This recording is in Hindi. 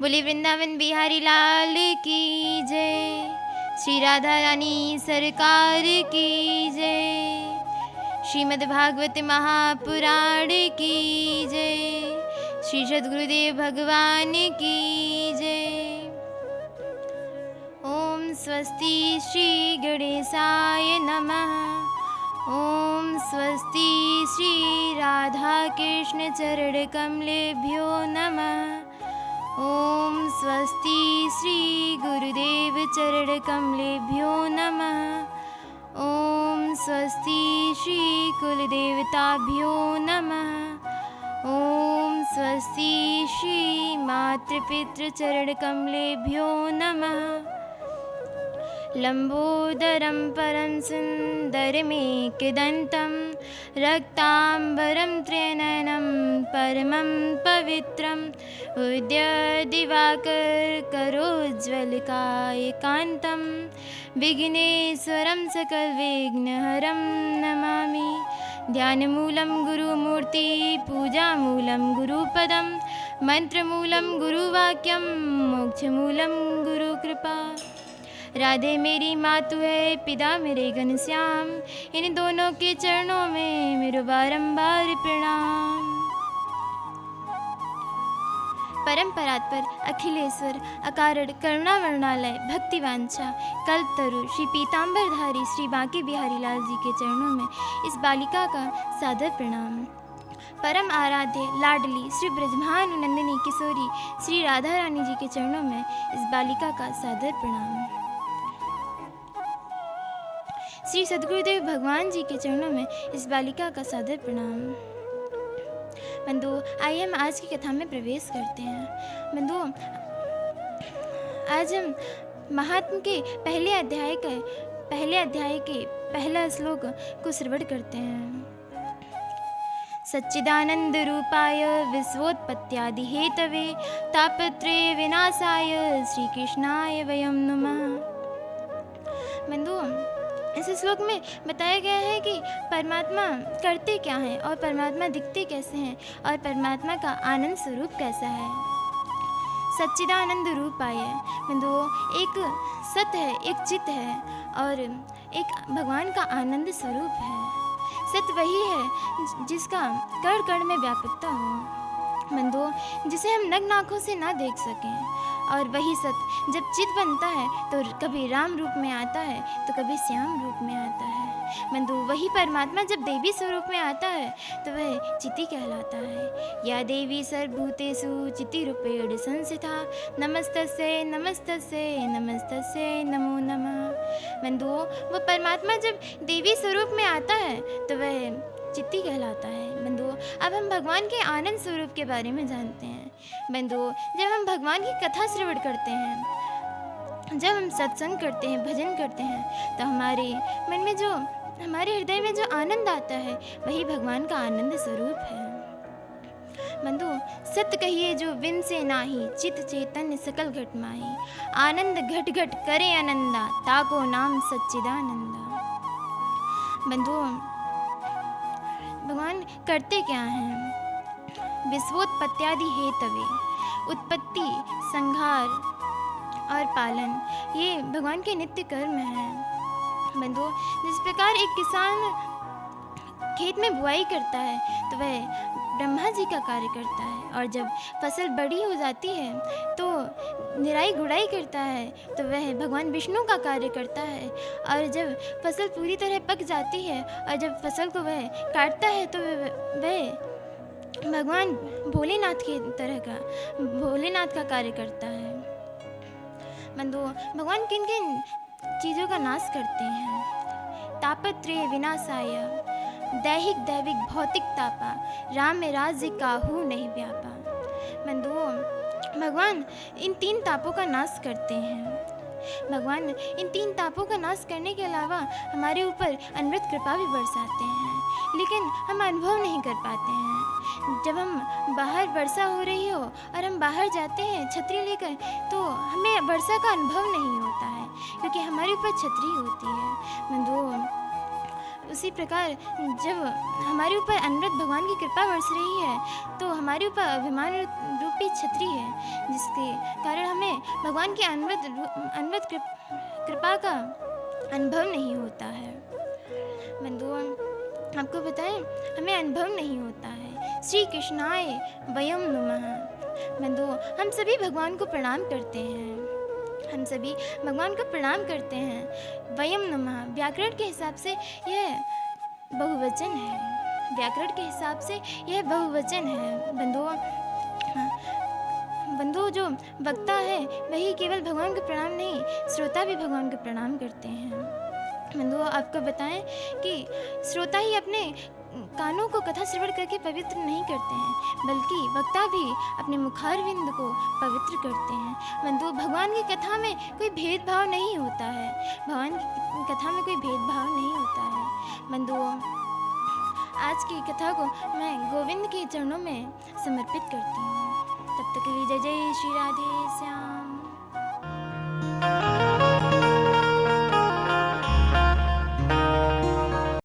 बोले वृंदावन बिहारी लाल की जय। श्री राधा रानी सरकार की जय। श्रीमद् भागवत महापुराण की जय। श्री सद्गुरुदेव भगवान की जय। ओम स्वस्ति श्री गणेशाय नमः। ओम स्वस्ति श्री राधा कृष्ण चरण कमलेभ्यो नमः। ओम स्वस्ति श्री गुरुदेव चरण कमलेभ्यो नमः। ओम स्वस्ति श्री कुलदेवताभ्यो नमः। ओम स्वस्ति श्री मातृपितृ चरण कमलेभ्यो नमः। लंबोदरं परं सुंदरमेकदंतं रक्तांबरं त्रिनयनं परमं पवित्रं उद्यदिवाकर करोज्ज्वलकायकान्तं विघ्नेश्वरं सकलविघ्नहरं नमामि। ध्यानमूलं गुरुमूर्ति पूजामूलं गुरुपदं मंत्रमूलं गुरुवाक्यं मोक्षमूलं गुरुकृपा। राधे मेरी मातु है पिता मेरे घनश्याम, इन दोनों के चरणों में मेरे बारंबार प्रणाम। परम परात्पर अखिलेश्वर अकारण करुणा वर्णालय भक्तिवांछा कल्पतरु श्री पीताम्बरधारी श्री बांके बिहारी लाल जी के चरणों में इस बालिका का सादर प्रणाम। परम आराध्य लाडली श्री ब्रजभानु नंदिनी किशोरी श्री राधा रानी जी के चरणों में इस बालिका का सादर प्रणाम। श्री सद्गुरुदेव भगवान जी के चरणों में इस बालिका का सादर प्रणाम। बंधु, आइए हम आज की कथा में प्रवेश करते हैं। बंधु, आज हम महात्म के पहले अध्याय के पहला श्लोक को श्रवण करते हैं। सच्चिदानंद रूपाय विश्वोत्पत्त्यादि हेतवे तापत्रय विनाशाय श्री कृष्णाय वयं नमः। बंधु, इस श्लोक में बताया गया है कि परमात्मा करते क्या हैं और परमात्मा दिखते कैसे हैं और परमात्मा का आनंद स्वरूप कैसा है। सच्चिदानंद रूपाय बंधु, एक सत्य है, एक चित्त है और एक भगवान का आनंद स्वरूप है। सत्य वही है जिसका कण कण में व्यापकता हो बंधु, जिसे हम नग्न आँखों से ना देख सकें। और वही सत्य जब चित बनता है तो कभी राम रूप में आता है तो कभी श्याम रूप में आता है। बंधु, वही परमात्मा जब देवी स्वरूप में आता है तो वह चिति कहलाता है। या देवी सर्वभूतेषु चितिरूपेण संस्थिता नमस्तस्यै नमस्तस्यै नमस्तस्यै नमो नमः। बंधु, वो परमात्मा जब देवी स्वरूप में आता है तो वह चित्ती कहलाता है। बंधु, अब हम भगवान के आनंद स्वरूप के बारे में जानते हैं। बंधु, जब हम भगवान की कथा श्रवण करते हैं, जब हम सत्संग करते हैं, भजन करते हैं, तो हमारे मन में जो, हमारे हृदय में जो आनंद आता है वही भगवान का आनंद स्वरूप है। बंधु, सत्य कहिए जो विन से नाही चित चैतन्य सकल घट माही। आनंद घट घट करे आनंदा ताको नाम सच्चिदानंदा। बंधु, भगवान करते क्या हैं? विश्वोत्पत्त्यादि हेतवे, उत्पत्ति, संहार और पालन, ये भगवान के नित्य कर्म हैं। बंधु, जिस प्रकार एक किसान खेत में बुआई करता है तो वह ब्रह्मा जी का कार्य करता है, और जब फसल बड़ी हो जाती है तो निराई गुड़ाई करता है तो वह भगवान विष्णु का कार्य करता है, और जब फसल पूरी तरह पक जाती है और जब फसल को वह काटता है तो वह भगवान भोलेनाथ का कार्य करता है। बंधु, भगवान किन किन चीज़ों का नाश करते हैं? तापत्रय विनाशाय, दैहिक दैविक भौतिक तापा, राम में राज्य काहू नहीं व्यापा। बंधु, भगवान इन तीन तापों का नाश करते हैं। भगवान इन तीन तापों का नाश करने के अलावा हमारे ऊपर अनवरत कृपा भी बरसाते हैं, लेकिन हम अनुभव नहीं कर पाते हैं। जब हम बाहर वर्षा हो रही हो और हम बाहर जाते हैं छतरी लेकर, तो हमें वर्षा का अनुभव नहीं होता है क्योंकि हमारे ऊपर छतरी होती है। बंधु, उसी प्रकार जब हमारे ऊपर अनवरत भगवान की कृपा बरस रही है तो हमारे ऊपर अभिमान रूपी छतरी है, जिसके कारण हमें भगवान की अनवरत कृपा का अनुभव नहीं होता है। बंधुओं, आपको बताएं, हमें अनुभव नहीं होता है। श्री कृष्णाय वयम नमः। बंधुओं, हम सभी भगवान को प्रणाम करते हैं, हम सभी भगवान को प्रणाम करते हैं। वयम नमः व्याकरण के हिसाब से यह बहुवचन है, व्याकरण के हिसाब से यह बहुवचन है। बंधुओं, जो वक्ता है वही केवल भगवान को प्रणाम नहीं, श्रोता भी भगवान को प्रणाम करते हैं। बंधुओं, आपको बताएं कि श्रोता ही अपने कानों को कथा श्रवण करके पवित्र नहीं करते हैं, बल्कि वक्ता भी अपने मुखारविंद को पवित्र करते हैं। बंधुओं, भगवान की कथा में कोई भेदभाव नहीं होता है, भगवान की कथा में कोई भेदभाव नहीं होता है। बंधुओं, आज की कथा को मैं गोविंद के चरणों में समर्पित करती हूँ। तब तक के लिए जय जय श्री राधे श्याम।